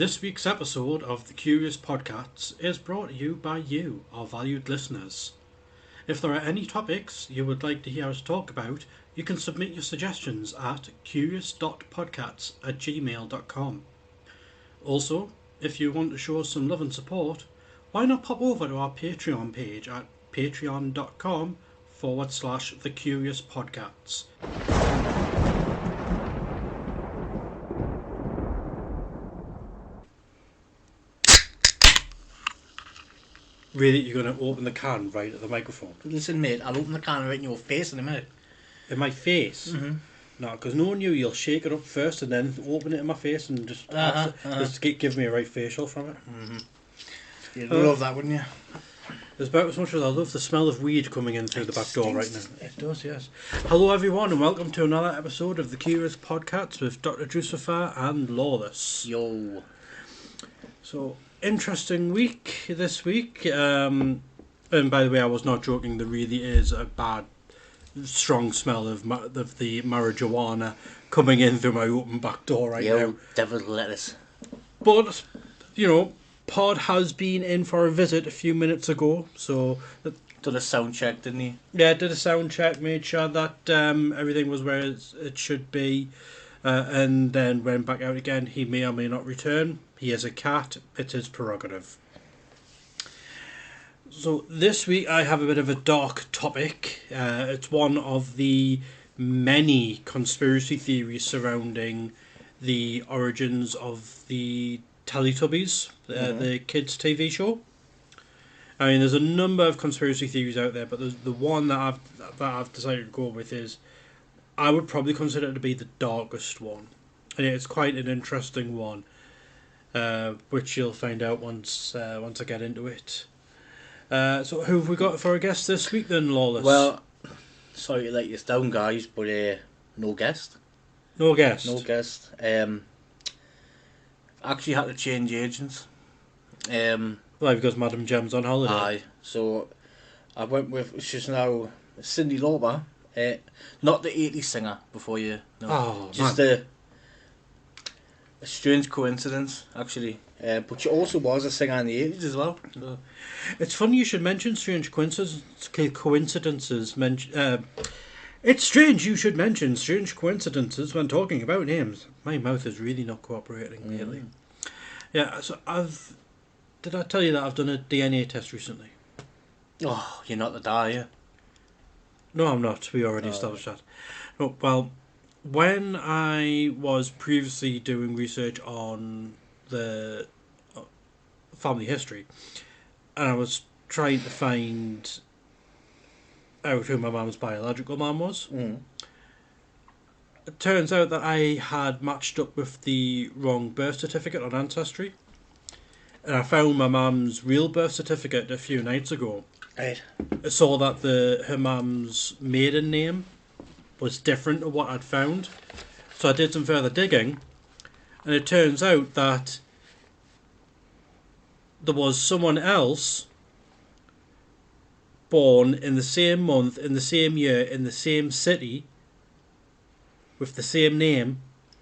This week's episode of the Curious Podcats is brought to you by you, our valued listeners. If there are any topics you would like to hear us talk about, you can submit your suggestions at curious.podcasts@gmail.com. Also, if you want to show us some love and support, why not pop over to our Patreon page at patreon.com/thecuriouspodcats. Really, you're going to open the can right at the microphone? Listen, mate, I'll open the can right in your face in a minute. In my face? Mm-hmm. No, because knowing you, you'll shake it up first and then open it in my face and just give me a right facial from it. Mm-hmm. You'd love that, wouldn't you? It's about as much as I love the smell of weed coming in through the back door right now. It does, yes. Hello everyone and welcome to another episode of the Curious Podcats with Dr. Drucifer and Lawless. Yo. So, interesting week this week. And by the way, I was not joking, there really is a bad, strong smell of the marijuana coming in through my open back door right now. Yo, devil's lettuce. But, you know, Pod has been in for a visit a few minutes ago, so... Did a sound check, didn't he? Yeah, did a sound check, made sure that everything was where it should be, and then went back out again. He may or may not return. He is a cat. It's his prerogative. So this week I have a bit of a dark topic. It's one of the many conspiracy theories surrounding the origins of the Teletubbies, the kids' TV show. I mean, there's a number of conspiracy theories out there, but the one that I've decided to go with is, I would probably consider it to be the darkest one, and it's quite an interesting one, which you'll find out once I get into it. So, who have we got for a guest this week then, Lawless? Well, sorry to let you down, guys, but no guest. No guest. No guest. Actually had to change agents. Well, because Madam Gem's on holiday. Aye, so I went with, she's now Cyndi Lauper, not the 80s singer before you know. Oh, just a strange coincidence, actually. But she also was a singer in the 80s as well. So. It's funny you should mention strange coincidences. It's strange you should mention strange coincidences when talking about names. My mouth is really not cooperating lately. Yeah, so did I tell you that I've done a DNA test recently? Oh, you're not the dad, are you? No, I'm not. We already established that. No, well, when I was previously doing research on the family history, and I was trying to find out who my mum's biological mum was, it turns out that I had matched up with the wrong birth certificate on Ancestry. And I found my mum's real birth certificate a few nights ago. Right. I saw that her mum's maiden name was different to what I'd found. So I did some further digging. And it turns out that there was someone else born in the same month, in the same year, in the same city, with the same name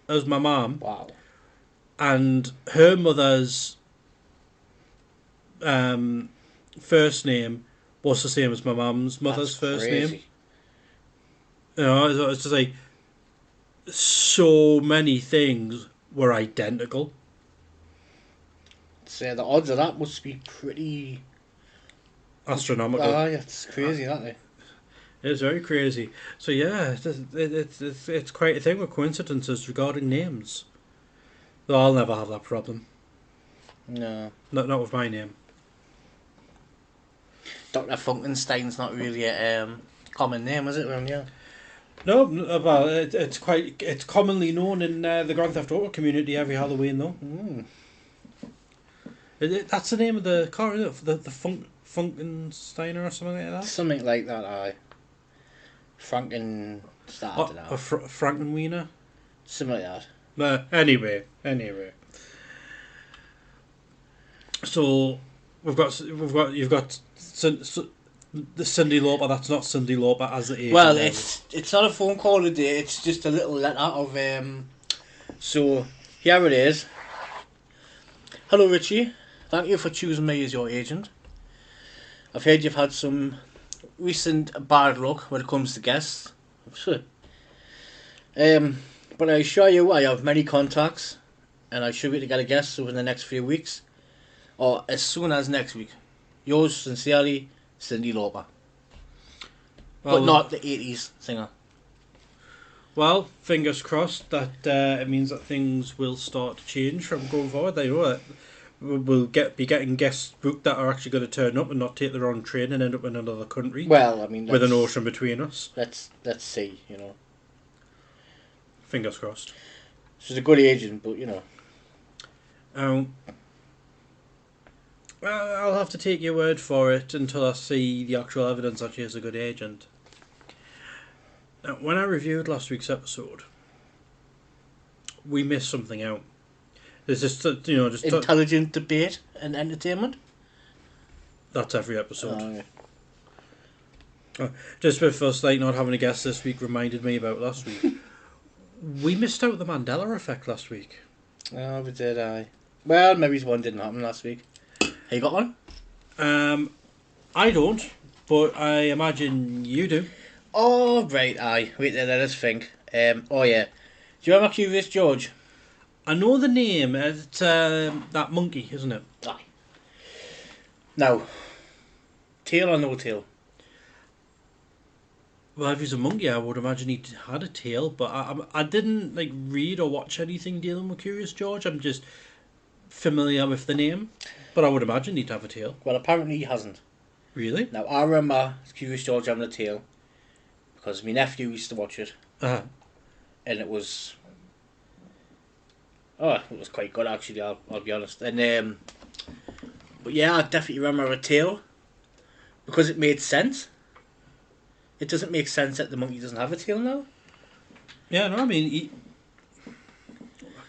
as my mum. Wow. And her mother's first name was the same as my mum's mother's first name. You know, it's just like so many things were identical. So the odds of that must be pretty astronomical. Ah, yeah, it's crazy, aren't they? It's very crazy. So yeah, it's quite a thing with coincidences regarding names. Though I'll never have that problem. No. Not with my name. Dr. Funkenstein's not really a common name, is it, around here? No, well, it's commonly known in the Grand Theft Auto community every Halloween, though. That's the name of the car, isn't it? The Funkensteiner or something like that? Something like that, aye. Frankenstein, I don't know. Frankenwiener? Something like that. But anyway. So you've got the Cyndi Lauper. That's not Cyndi Lauper as it is. Well, it's not a phone call today. It's just a little letter of So here it is. Hello, Richie. Thank you for choosing me as your agent. I've heard you've had some recent bad luck when it comes to guests. Sure. But I assure you, I have many contacts, and I should be able to get a guest over the next few weeks, or as soon as next week. Yours sincerely, Cyndi Lauper. Well, But not the 80s singer. Well, fingers crossed that it means that things will start to change from going forward. They know that we'll be getting guests booked that are actually going to turn up and not take the wrong train and end up in another country. Well, I mean, with an ocean between us. Let's see, you know. Fingers crossed. She's a good agent, but you know. Well, I'll have to take your word for it until I see the actual evidence that she is a good agent. Now, when I reviewed last week's episode, we missed something out. There's just intelligent debate and entertainment. That's every episode. Just with us not having a guest this week reminded me about last week. We missed out the Mandela effect last week. Oh, we did, aye. Well, maybe one didn't happen last week. Have you got one? I don't, but I imagine you do. Oh, right, aye. Wait there, let us think. Oh, yeah. Do you remember Curious George? I know the name. It's that monkey, isn't it? Aye. Now, tail or no tail? Well, if he's a monkey, I would imagine he had a tail, but I didn't read or watch anything dealing with Curious George. I'm just familiar with the name, but I would imagine he'd have a tail. Well, apparently he hasn't. Really? Now, I remember Curious George having a tail because my nephew used to watch it. Uh-huh. And it was... Oh, it was quite good, actually, I'll be honest. And but yeah, I definitely remember a tail because it made sense. It doesn't make sense that the monkey doesn't have a tail now. Yeah, no, I mean...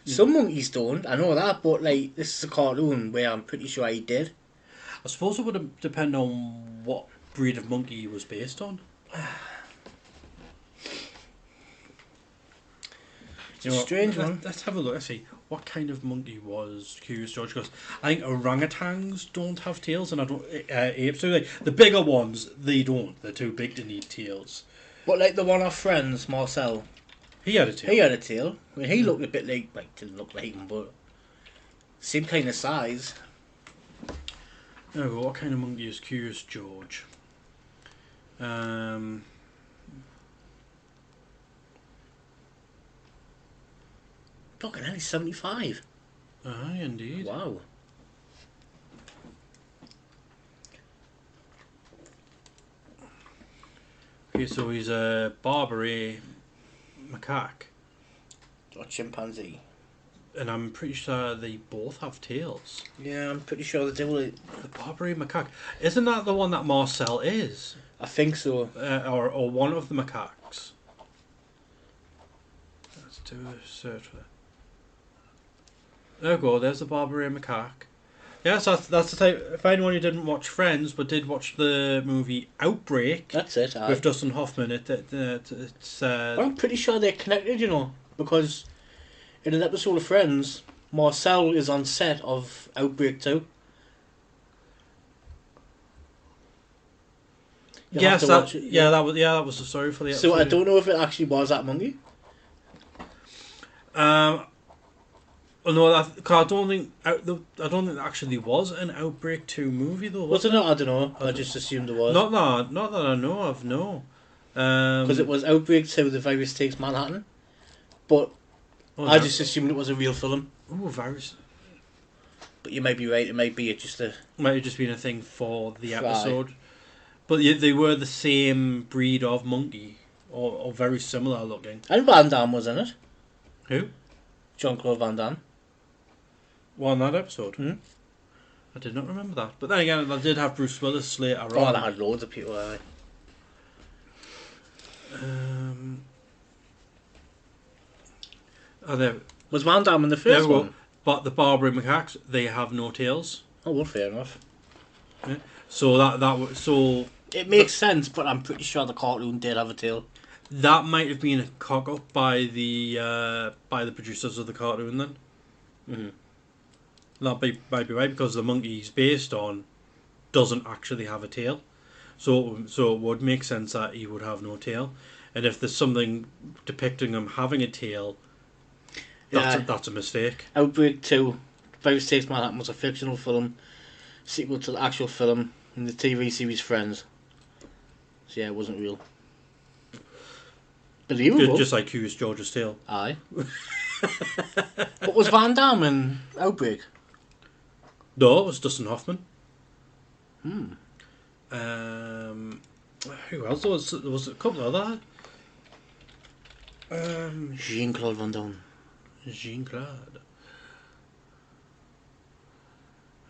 Some monkeys don't, I know that, but this is a cartoon where I'm pretty sure he did. I suppose it would depend on what breed of monkey he was based on. It's a strange one. Let's have a look. Let's see. What kind of monkey was Curious George? Because I think orangutans don't have tails, and I don't apes do. The bigger ones, they don't. They're too big to need tails. But the one of Friends, Marcel. He had a tail. He had a tail. I mean, he looked a bit didn't look like him, but same kind of size. No, what kind of monkey is Curious George? Fucking hell, he's 75. Aye, indeed. Wow. Okay, so he's a Barbary macaque. Or chimpanzee. And I'm pretty sure they both have tails. Yeah, I'm pretty sure they do. The Barbary macaque. Isn't that the one that Marcel is? I think so. Or one of the macaques. Let's do a search for that. There we go, there's the Barbary macaque. Yes, that's the type. For anyone who didn't watch Friends but did watch the movie Outbreak, that's it. with Dustin Hoffman, it's. I'm pretty sure they're connected, you know, because in an episode of Friends, Marcel is on set of Outbreak 2. Yes, that was the story for the episode. So I don't know if it actually was that monkey. No, cause I don't think there actually was an Outbreak 2 movie though. Was it not? I don't know. I just assumed there was. Not that I know of. No. Because it was Outbreak 2, The Virus Takes Manhattan, but I just assumed it was a real film. Ooh, virus. But you might be right. It might be might have just been a thing for the episode. But they were the same breed of monkey, or very similar looking. And Van Damme was in it. Who? Jean-Claude Van Damme. Well, in that episode? Hmm? I did not remember that. But then again, I did have Bruce Willis later on. Oh, they had loads of people, aye. Was Van Damme in the first one? But the Barbary macaques, they have no tails. Oh, well, fair enough. Yeah. So it makes sense, but I'm pretty sure the cartoon did have a tail. That might have been a cock up by the producers of the cartoon then. Mm-hmm. might be right because the monkey he's based on doesn't actually have a tail. So it would make sense that he would have no tail. And if there's something depicting him having a tail, that's a mistake. Outbreak 2, Very Stakes Manhattan was a fictional film, sequel to the actual film in the TV series Friends. So yeah, it wasn't real. Believable. Just like Curious George's tail. Aye. But was Van Damme in Outbreak? No, it was Dustin Hoffman. Hmm. Who else? There was a couple of that. Jean-Claude Van Damme. Jean-Claude.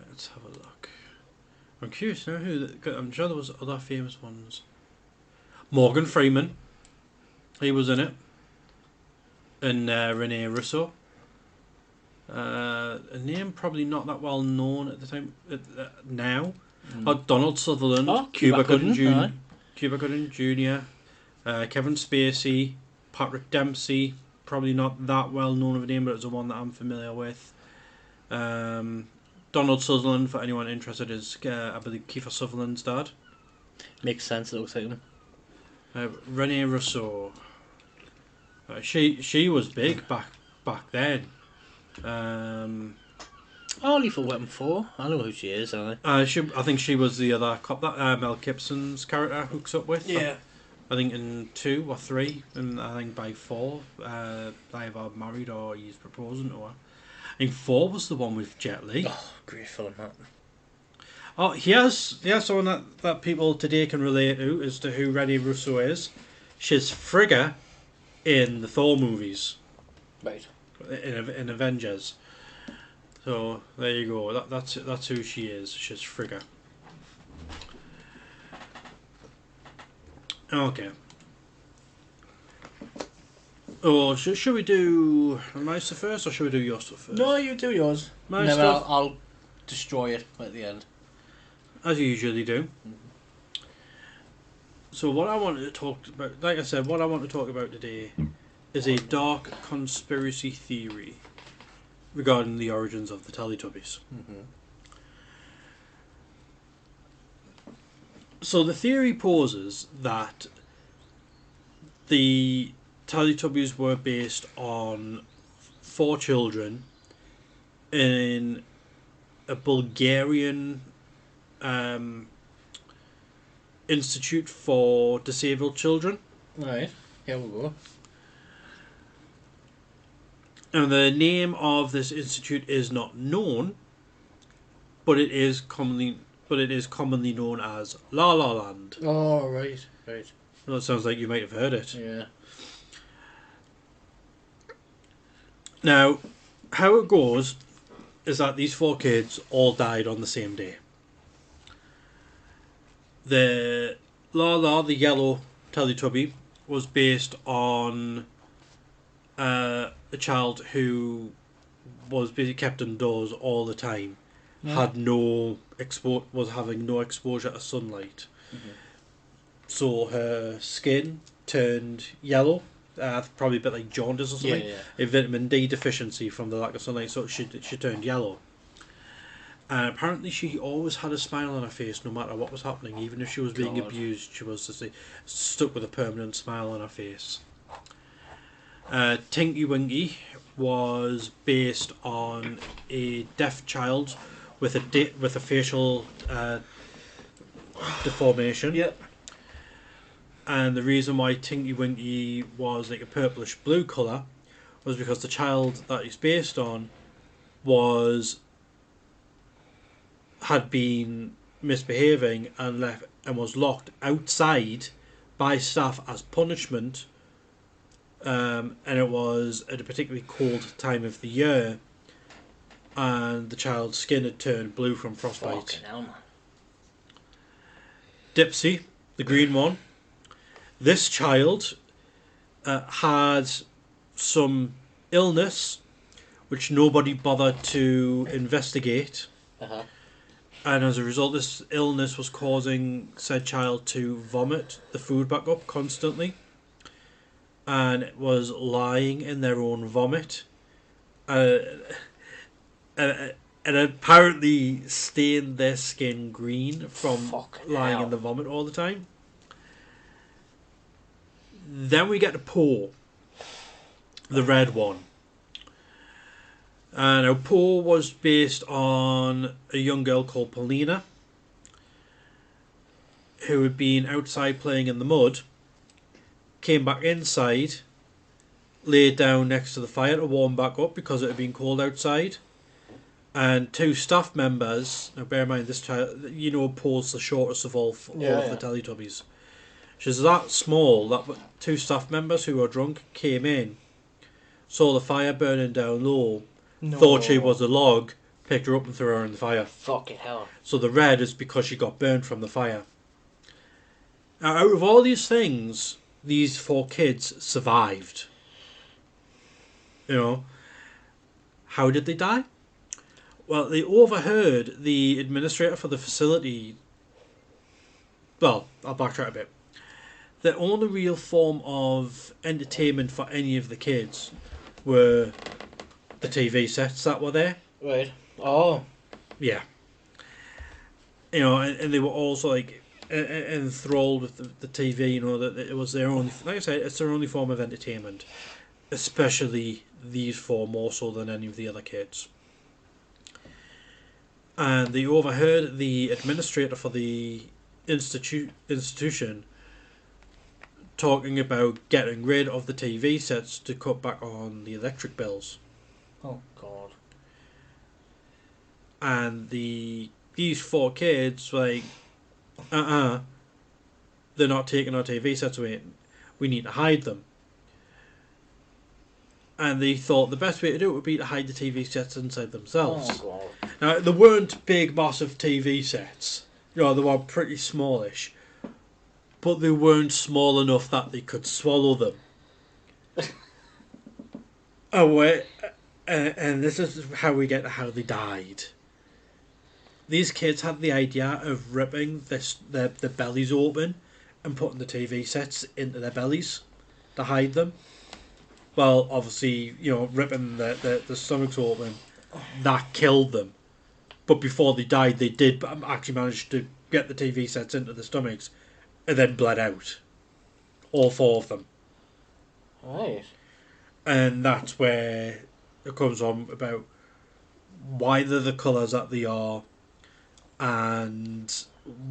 Let's have a look. I'm curious now I'm sure there was other famous ones. Morgan Freeman. He was in it. And Rene Russo. A name probably not that well known at the time. Now. Donald Sutherland. Oh, Cuba Gooding Gooding, Jr. Kevin Spacey. Patrick Dempsey. Probably not that well known of a name, but it's the one that I'm familiar with. Donald Sutherland, for anyone interested, is I believe Kiefer Sutherland's dad. Makes sense, it looks like him. Rene Russo. She was big back then. Lethal Weapon 4. I know who she is, I think she was the other cop that Mel Gibson's character hooks up with. Yeah. I think in 2 or 3, and I think by 4, they either married or he's proposing to her. I think 4 was the one with Jet Li. Oh, great film, that. Oh, he has someone that people today can relate to as to who Rene Russo is. She's Frigga in the Thor movies. Right. In Avengers. So there you go. That's who she is. She's Frigga. Okay. Oh, should we do my stuff first, or should we do your stuff first? No, you do yours. My stuff. I'll destroy it at the end. As you usually do. So what I wanted to talk about, like I said, what I want to talk about today is a dark conspiracy theory regarding the origins of the Teletubbies. So the theory poses that the Teletubbies were based on 4 children in a Bulgarian institute for disabled children. Right. Here we go. And the name of this institute is not known, but it is commonly known as La La Land. Oh, right. Well, it sounds like you might have heard it. Yeah. Now, how it goes is that these 4 kids all died on the same day. The La, the yellow Teletubby, was based on a child who was basically kept indoors all the time, was having no exposure to sunlight. So her skin turned yellow, probably a bit like jaundice or something. A vitamin D deficiency from the lack of sunlight, so she turned yellow. And apparently she always had a smile on her face no matter what was happening. Even if she was being abused, she was stuck with a permanent smile on her face. Tinky Winky was based on a deaf child with a facial deformation. Yep. And the reason why Tinky Winky was like a purplish blue colour was because the child that it's based on had been misbehaving and was locked outside by staff as punishment. And it was at a particularly cold time of the year, and the child's skin had turned blue from frostbite. Fucking hell, man. Dipsy, the green one. This child had some illness which nobody bothered to investigate. And as a result, this illness was causing said child to vomit the food back up constantly. And it was lying in their own vomit. And and apparently stained their skin green from Fucking lying hell. in the vomit all the time. Then we get to Paul, the red one. Now, Paul was based on a young girl called Paulina, who had been outside playing in the mud, came back inside, laid down next to the fire to warm back up because it had been cold outside. And two staff members, now bear in mind this child, Paul's the shortest of all of the Teletubbies. She's that small that two staff members who were drunk came in, saw the fire burning down low, thought she was a log, picked her up and threw her in the fire. Fucking hell. So the red is because she got burned from the fire. Now, out of all these things, these 4 kids survived. How did they die? Well, they overheard the administrator for the facility. Well, I'll backtrack a bit. The only real form of entertainment for any of the kids were the TV sets that were there. Right. Oh. Yeah. And they were also like enthralled with the TV. That it was their only. Like I said, it's their only form of entertainment, especially these 4 more so than any of the other kids. And they overheard the administrator for the institution talking about getting rid of the TV sets to cut back on the electric bills. Oh God. And these 4 kids they're not taking our TV sets away. We need to hide them. And they thought the best way to do it would be to hide the TV sets inside themselves. Oh God. Now, they weren't big, massive TV sets. They were pretty smallish. But they weren't small enough that they could swallow them. And this is how we get to how they died. These kids had the idea of ripping their bellies open and putting the TV sets into their bellies to hide them. Well, obviously, ripping the stomachs open, that killed them. But before they died, they did actually manage to get the TV sets into the stomachs and then bled out. All 4 of them. Right. And that's where it comes on about why they're the colours that they are and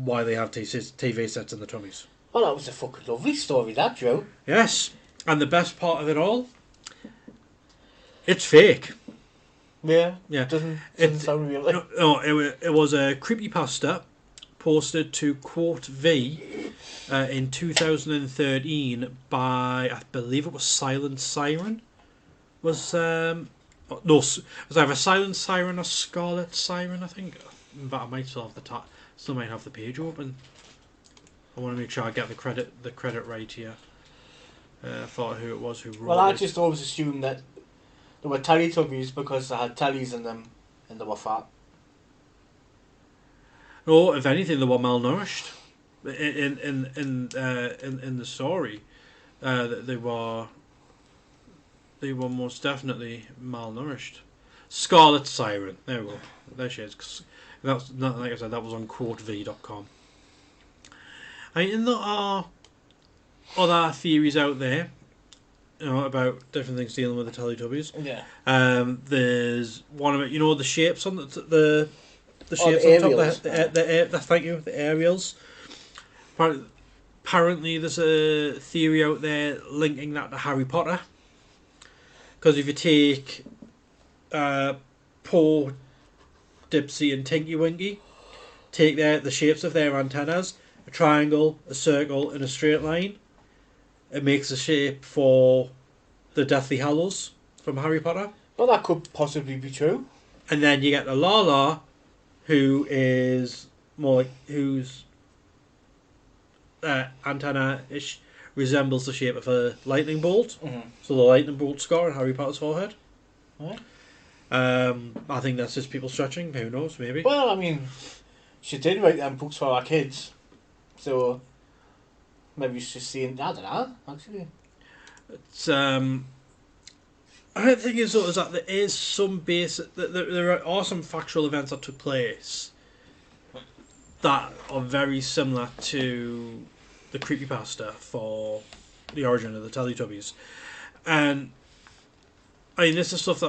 why they have TV sets in the tummies. Well, that was a fucking lovely story, that, Joe. Yes. And the best part of it all, it's fake. Yeah. Yeah. Doesn't sound real. No, it was a creepypasta posted to Quote V in 2013 by, I believe it was Silent Siren. Was it was either Silent Siren or Scarlet Siren, I think. But I might still have still might have the page open. I want to make sure I get the credit right here. For who it was who wrote it. Well, I just always assumed that they were Teletubbies because they had tellies in them and they were fat. No, if anything, they were malnourished. In the story, they were most definitely malnourished. Scarlet Siren. There we go. There she is. That's not, like I said, that was on quotev.com. And there are other theories out there, about different things dealing with the Teletubbies. Yeah. There's one of it. The shapes on the shapes the on top. aerials. Thank you. The aerials. Apparently, there's a theory out there linking that to Harry Potter. Because if you take Paw, Dipsy, and Tinky Winky, take the shapes of their antennas, a triangle, a circle, and a straight line, it makes a shape for the Deathly Hallows from Harry Potter. Well, that could possibly be true. And then you get the Lala, who is more like, whose antenna-ish resembles the shape of a lightning bolt. Mm-hmm. So the lightning bolt scar on Harry Potter's forehead. Right. I think that's just people stretching. Who knows? Maybe. Well, I mean, she did write them books for our kids, so maybe she's seeing. I don't know. Actually, It's I think is though is that there is some basic. There are some factual events that took place that are very similar to the creepypasta for the origin of the Teletubbies, and I mean this is stuff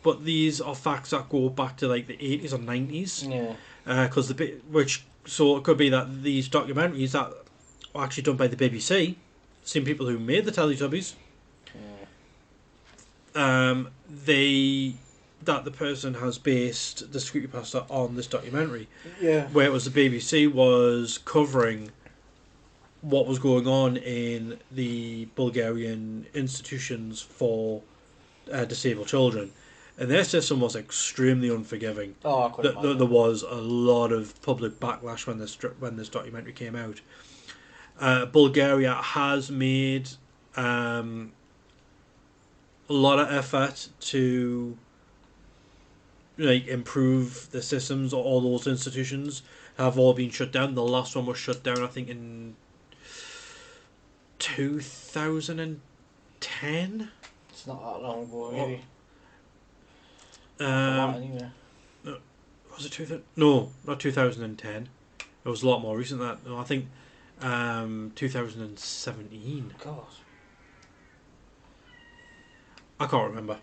but these are facts that go back to like the 80s or 90s. Yeah. Because so it could be that these documentaries that were actually done by the BBC, same people who made the Teletubbies, that the person has based the creepypasta on this documentary. Yeah. Where it was the BBC was covering what was going on in the Bulgarian institutions for disabled children. And their system was extremely unforgiving. Oh, I couldn't imagine. There was a lot of public backlash when this documentary came out. Bulgaria has made a lot of effort to improve the systems. All those institutions have all been shut down. The last one was shut down, I think, in 2010. It's not that long ago, really. Anyway. Was it 2000? No, not 2010. It was a lot more recent than that. No, I think 2017. God. I can't remember.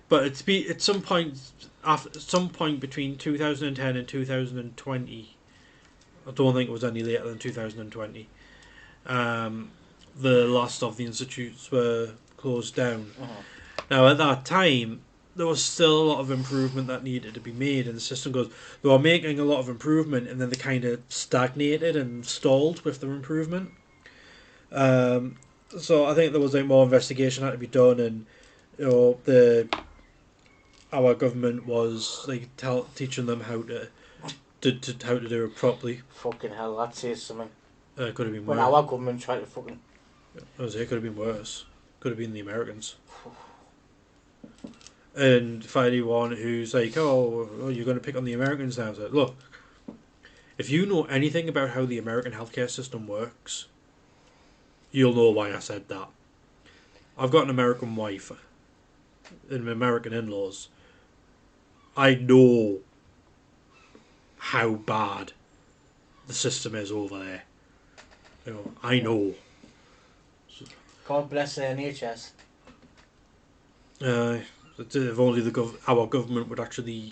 But it's some point between 2010 and 2020. I don't think it was any later than 2020. The last of the institutes were closed down. Uh-huh. Now, at that time, there was still a lot of improvement that needed to be made, and the system goes, they were making a lot of improvement, and then they kind of stagnated and stalled with their improvement. So I think there was more investigation had to be done, and our government was teaching them how to do it properly. Fucking hell, that says something. Could have been when worse. Our government tried to fucking. It could have been worse. Could have been the Americans. And for anyone who's like, oh, you're going to pick on the Americans now, so look, if you know anything about how the American healthcare system works, you'll know why I said that. I've got an American wife and American in-laws. I know how bad the system is over there. I know. God bless the NHS. If only our government would actually,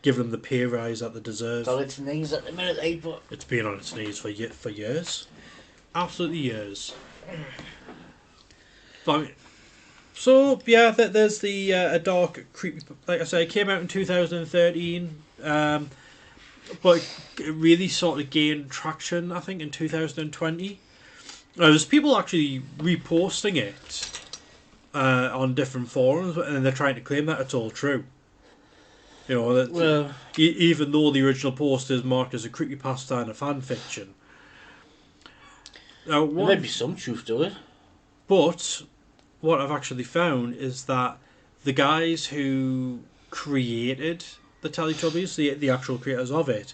give them the pay rise that they deserve. It's on its knees at the minute, but it's been on its knees for years, absolutely years. But so yeah, there's the a dark, creepy. Like I say, it came out in 2013, but it really sort of gained traction, I think, in 2020. There's people actually reposting it. On different forums, and they're trying to claim that it's all true. Even though the original post is marked as a creepypasta and a fan fiction. Now, there may be some truth to it. But what I've actually found is that the guys who created the Teletubbies, the actual creators of it,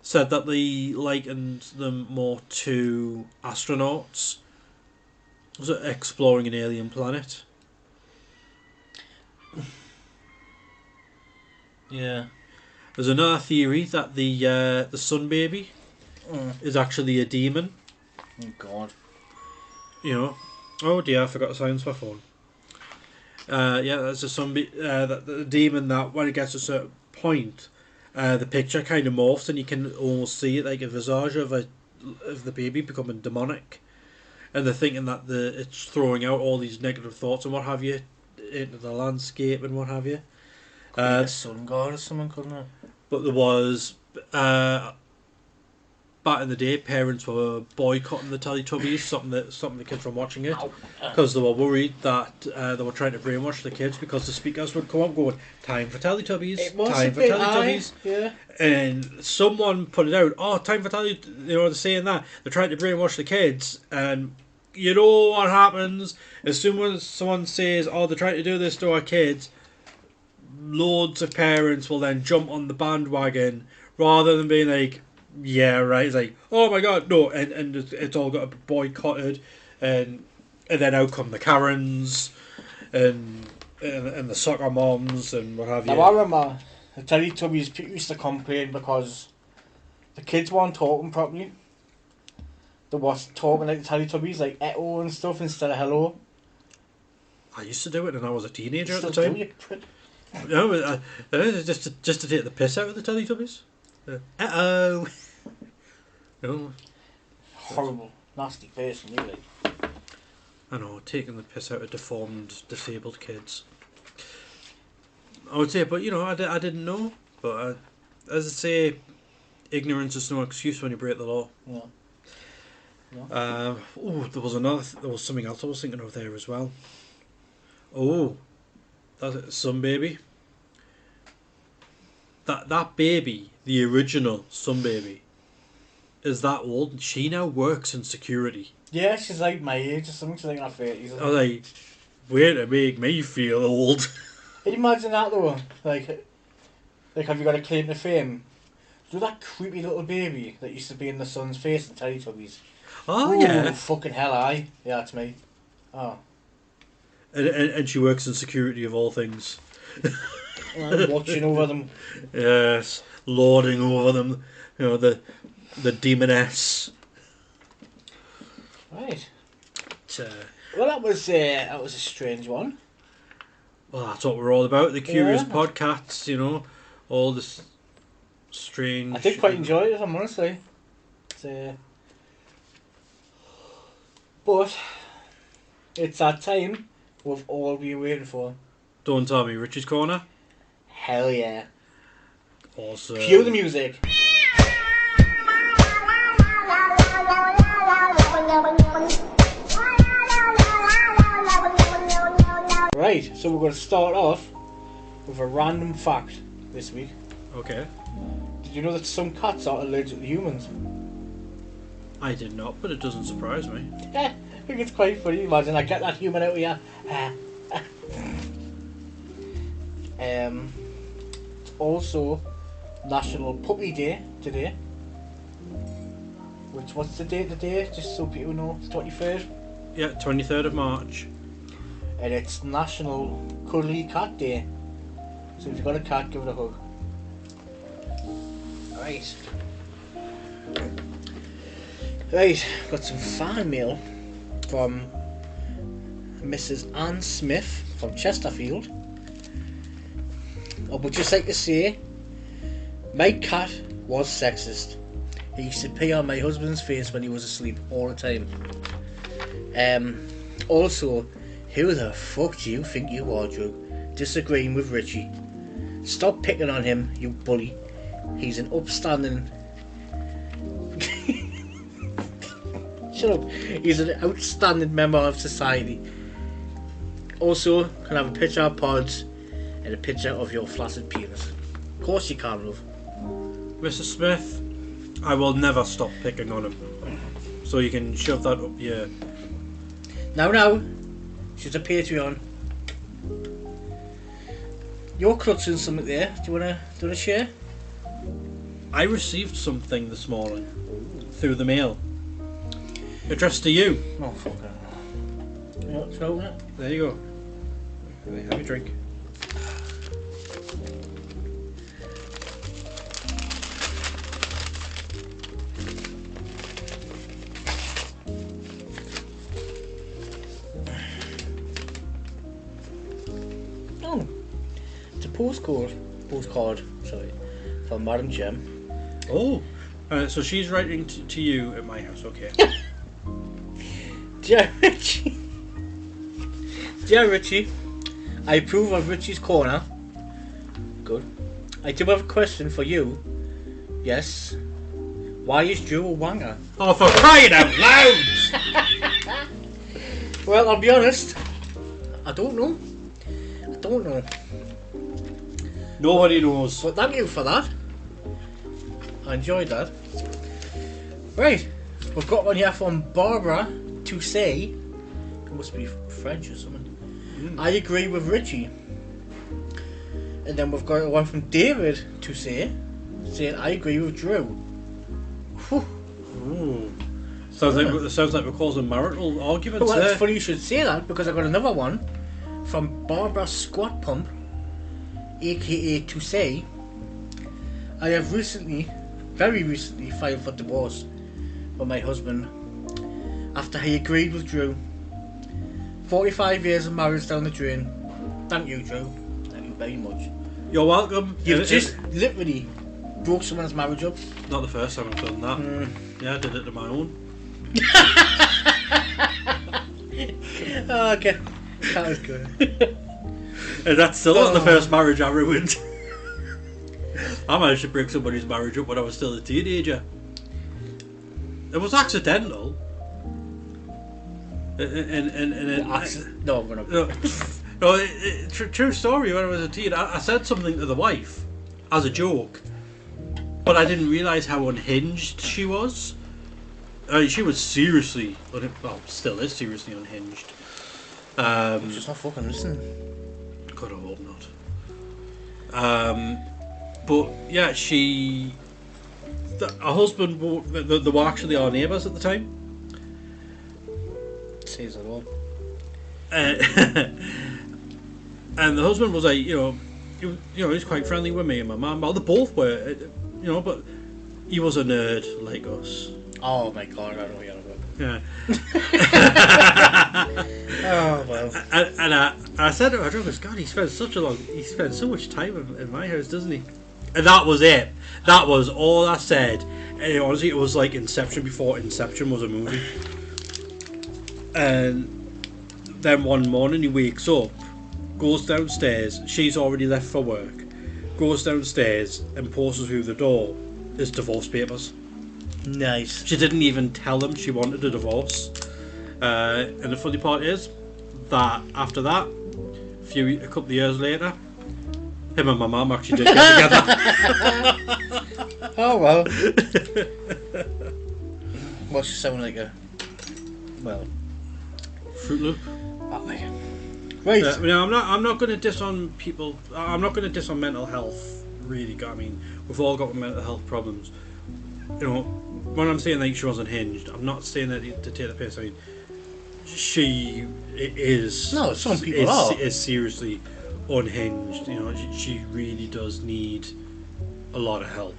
said that they likened them more to astronauts exploring an alien planet. Yeah. There's another theory that the sun baby is actually a demon. Oh God. Oh dear, I forgot to silence my phone. That's a that the demon that when it gets to a certain point, the picture kind of morphs and you can almost see it like a visage of the baby becoming demonic. And they're thinking that it's throwing out all these negative thoughts and what have you into the landscape and what have you. A sun god or something, couldn't it? But there was back in the day, parents were boycotting the Teletubbies, stopping the kids from watching it because they were worried that they were trying to brainwash the kids because the speakers would come up going, "Time for Teletubbies, time for Teletubbies." Yeah. And someone put it out, "Oh, time for Teletubbies." They're saying that they're trying to brainwash the kids, and you know what happens as soon as someone says, "Oh, they're trying to do this to our kids." Loads of parents will then jump on the bandwagon rather than being like, yeah, right. It's like, oh my god, no, and it's all got boycotted, and then out come the Karens, and the soccer moms and what have you. Now I remember the Teletubbies people used to complain because the kids weren't talking properly. They was talking like the Teletubbies, like echo and stuff instead of hello. I used to do it when I was a teenager at the Still time. do, you prick. No, just to take the piss out of the Teletubbies. Uh-oh. No, Horrible, nasty person, you like. I know, taking the piss out of deformed, disabled kids. I would say, but I didn't know. But as I say, ignorance is no excuse when you break the law. Yeah. There was something else I was thinking of there as well. Oh, that's it, Sun Baby. That baby, the original Sun Baby, is that old. She now works in security. Yeah, she's like my age or something. She's like in her 30s. I was like, way to make me feel old. Can you imagine that though? Like have you got a claim to fame? Do that creepy little baby that used to be in the sun's face in Teletubbies? Oh, Ooh, yeah. fucking hell, aye. Yeah, that's me. Oh. And she works in security of all things. I'm watching over them. Yes, lording over them. The demoness. Right. But, Well, that was a strange one. well, that's what we're all about. The Curious Yeah. Podcats, all this strange... I did quite enjoy it, if I'm honestly. But it's that time we've all been waiting for. Don't tell me, Richie's Corner? Hell yeah. Awesome. Cue the music. Right, so we're going to start off with a random fact this week. Okay. Did you know that some cats are allergic to humans? I did not, but it doesn't surprise me. I think it's quite funny. Imagine I get that human out of here. It's also National Puppy Day today. What's the date today? Just so people know, it's 23rd. Yeah, 23rd of March. And it's National Cuddly Cat Day. So if you've got a cat, give it a hug. Right. Right, got some fan mail from Mrs. Ann Smith from Chesterfield. I would just like to say, my cat was sexist. He used to pee on my husband's face when he was asleep all the time. Also, who the fuck do you think you are, Drew? Disagreeing with Richie. Stop picking on him, you bully. He's an upstanding... Shut up. He's an outstanding member of society. Also, can I have a picture of pods and a picture of your flaccid penis? Of course you can, love. Mrs. Smith, I will never stop picking on him. So you can shove that up your... Now, she's a Patreon. You're clutching something there. Do you wanna share? I received something this morning through the mail. Addressed to you. Oh, fuck it. You want to open it? There you go. Have a drink. Oh, it's a postcard, sorry, from Madam Jem. Oh, so she's writing to you at my house, okay. Dear Richie, I approve of Richie's Corner. Good. I do have a question for you. Yes. Why is Drew a wanker? Oh, for crying out loud! Well, I'll be honest. I don't know. Nobody knows. But thank you for that. I enjoyed that. Right. We've got one here from Barbara to say. It must be French or something. I agree with Richie. And then we've got one from David to say, saying I agree with Drew. Whew. Ooh. Sounds like we're causing marital arguments Well, there. it's funny you should say that because I've got another one from Barbara Squat Pump, aka To Say, I have very recently filed for divorce with my husband after he agreed with Drew. 45 years of marriage down the drain. Thank you, Drew. Thank you very much. You're welcome. You've just literally broke someone's marriage up. Not the first time I've done that. Yeah, I did it to my own. Oh, okay. That was good. And that still wasn't the first marriage I ruined. I managed to break somebody's marriage up when I was still a teenager. It was accidental. No, we're not. True story. When I was a teen, I said something to the wife as a joke, but I didn't realise how unhinged she was. She was seriously, still is seriously unhinged. She's not fucking listening. God, I hope not. But yeah, her husband, they were actually our neighbours at the time. Says a lot. And the husband was like, he was quite friendly with me and my mum. Well, they both were, but he was a nerd like us. Oh my god, I don't know what you're about. Yeah. Oh well. And I said to her, God, he spends so much time in my house, doesn't he? And that was it. That was all I said. And honestly, it was like Inception before Inception was a movie. And then one morning he wakes up, goes downstairs, she's already left for work, goes downstairs and pours through the door his divorce papers. Nice. She didn't even tell him she wanted a divorce. And the funny part is that after that, a couple of years later, him and my mum actually did get together. Oh well. Well, she sounded like Fruit Loop. Right. I'm not going to diss on people. I'm not going to diss on mental health. Really, I mean, we've all got mental health problems. When I'm saying like she wasn't hinged, I'm not saying that to take the piss. I mean, she is. No, some people are. Is seriously unhinged. She really does need a lot of help.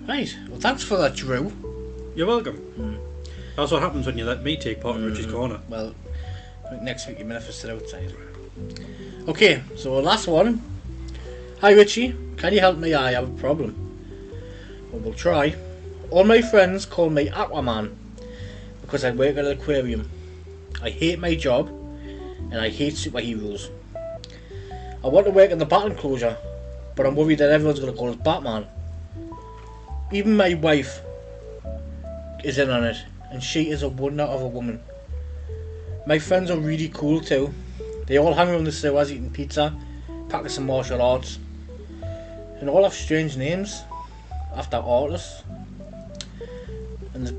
Right. Well, thanks for that, Drew. You're welcome. That's what happens when you let me take part in Richie's Corner. Well, I think next week you might have to sit outside. Okay, so last one. Hi Richie, can you help me? I have a problem. Well, we'll try. All my friends call me Aquaman because I work at an aquarium. I hate my job and I hate superheroes. I want to work in the bat enclosure, but I'm worried that everyone's going to call us Batman. Even my wife is in on it, and she is a wonder of a woman. My friends are really cool too. They all hang around the sewers eating pizza, practicing martial arts, and all have strange names after artists. And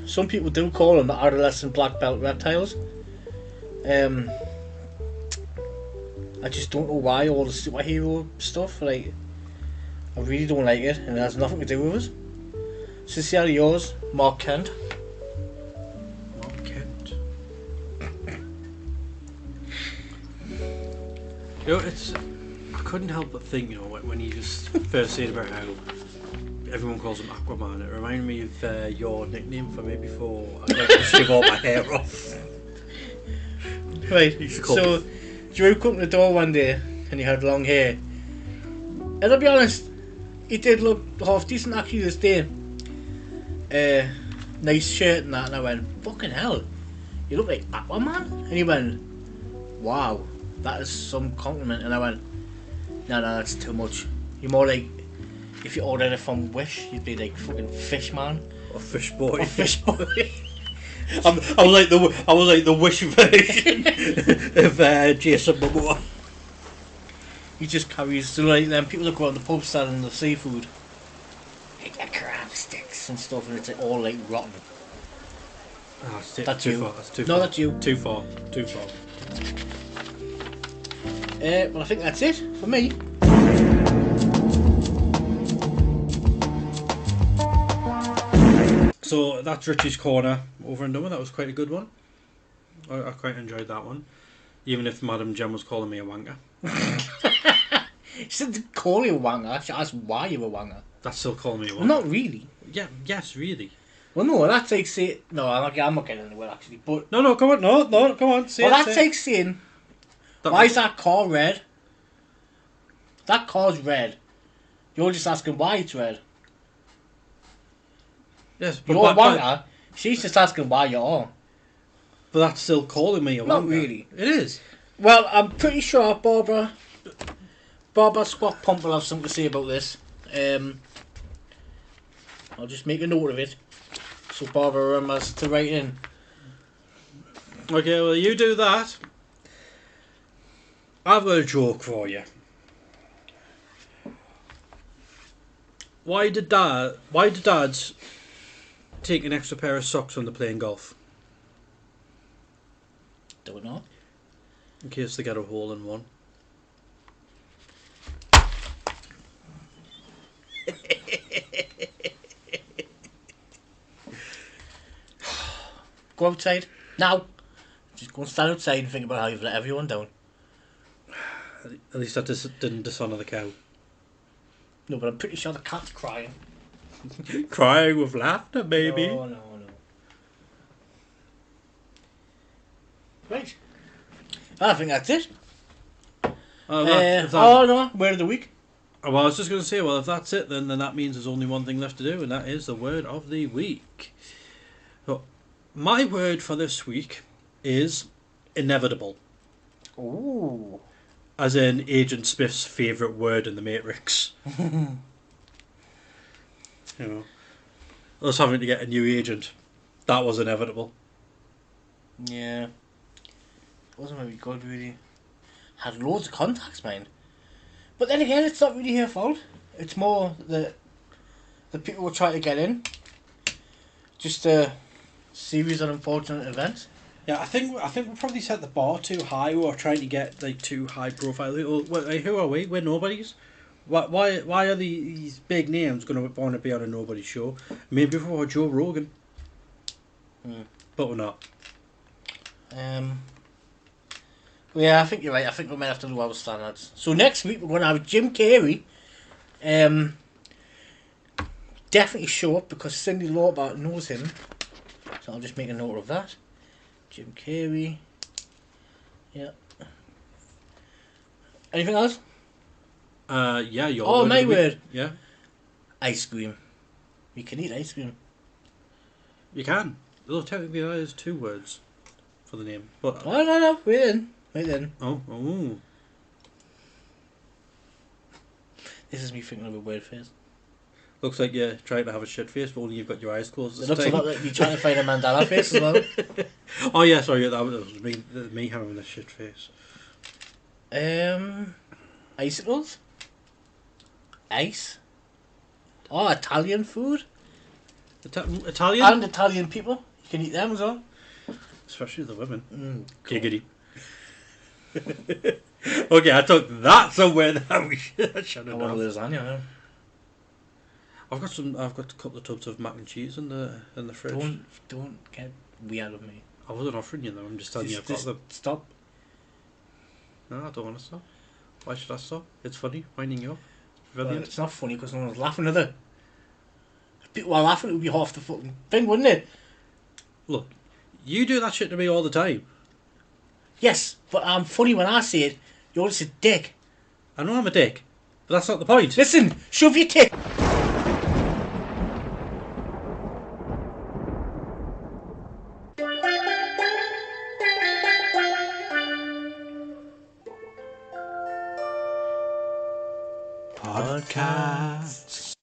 some people do call them the adolescent black belt reptiles. I just don't know why all the superhero stuff, I really don't like it, and it has nothing to do with us. Sincerely yours, Mark Kent. Mark Kent. I couldn't help but think, when you just first said about how everyone calls him Aquaman, it reminded me of your nickname for me before I got to shave all my hair off. Right, so Drew come to the door one day and he had long hair. And I'll be honest, he did look half decent actually this day. Nice shirt and that, and I went, fucking hell, you look like Aquaman? And he went, wow, that is some compliment. And I went, no, that's too much. You're more like, if you ordered it from Wish, you'd be like fucking Fishman. Or Fish Boy. Or Fish Boy. I was like the Wish version of Jason Momoa. He just carries, so like them people that go out in the pub selling the seafood, like the crab sticks and stuff, and it's all like rotten. Oh, that's too you. far. That's too no, far. that's you. Too far. Well, I think that's it for me. So that's Richie's Corner over and done with. That was quite a good one. I quite enjoyed that one. Even if Madam Jem was calling me a wanker. She didn't call you a wanger. She asked why you were a wanger. That's still calling me a wanker. Well, not really. Yeah, yes, really. Well, no, that's like saying... No, I'm not getting anywhere, actually. But... No, come on. No, come on. Say Well, it, that's say it. like saying... That Why was- is that car red? That car's red. You're just asking why it's red. Yes, You're a wanker. She's just asking why you're on. But that's still calling me a wanker. Not really. It is. Well, I'm pretty sure Barbara Squat Pump will have something to say about this. I'll just make a note of it. So Barbara remembers to write in. Okay, well, you do that. I've got a joke for you. Why did dads take an extra pair of socks when they're playing golf? Don't know. In case they get a hole in one. Go outside. Now. Just go and stand outside and think about how you've let everyone down. At least that didn't dishonour the cow. No, but I'm pretty sure the cat's crying. Crying with laughter, baby. No. Right. I think that's it. Oh, No. Word of the week. Well, I was just going to say, well, if that's it, then that means there's only one thing left to do, and that is the word of the week. So, my word for this week is inevitable. Ooh. As in Agent Smith's favourite word in The Matrix. You know, us having to get a new agent. That was inevitable. Yeah. Wasn't very good, really. Had loads of contacts, mind. But then again, it's not really her fault. It's more the people who try to get in. Just a series of unfortunate events. Yeah, I think we probably set the bar too high. We were trying to get like too high profile. Who are we? We're nobodies. Why are these big names going to want to be on a nobody show? Maybe if we were Joe Rogan. But we're not. Yeah, I think you're right. I think we might have to do our standards. So next week we're going to have Jim Carrey. Definitely show up because Cyndi Lauper knows him. So I'll just make a note of that. Jim Carrey. Yeah. Anything else? Yeah, your Oh, word my of the week. word. Yeah, Ice cream. You can eat ice cream. you can. Although technically that is two words for the name. But Oh, no. Wait in. oh. This is me thinking of a weird face. Looks like you're trying to have a shit face, but only you've got your eyes closed. It looks a lot like me trying to find a Mandela face as well. Oh yeah, sorry, that was me having a shit face. Icicles? Ice? Oh, Italian food? Italian? And Italian people. You can eat them as well. Especially the women. Cool. Giggity. Okay, I took that somewhere that we should I have want a done. lasagna now. I've got a couple of tubs of mac and cheese in the fridge. Don't get weird with me. I wasn't offering you them, I'm just telling you I've got them. Stop. No, I don't want to stop. Why should I stop? It's funny, winding you up. Well, Brilliant. it's not funny because no one's laughing at it. If people were laughing, it would be half the fucking thing, wouldn't it? Look, you do that shit to me all the time. Yes, but I'm funny when I say it. You're just a dick. I know I'm a dick, but that's not the point. Listen, shove your tit. Podcats.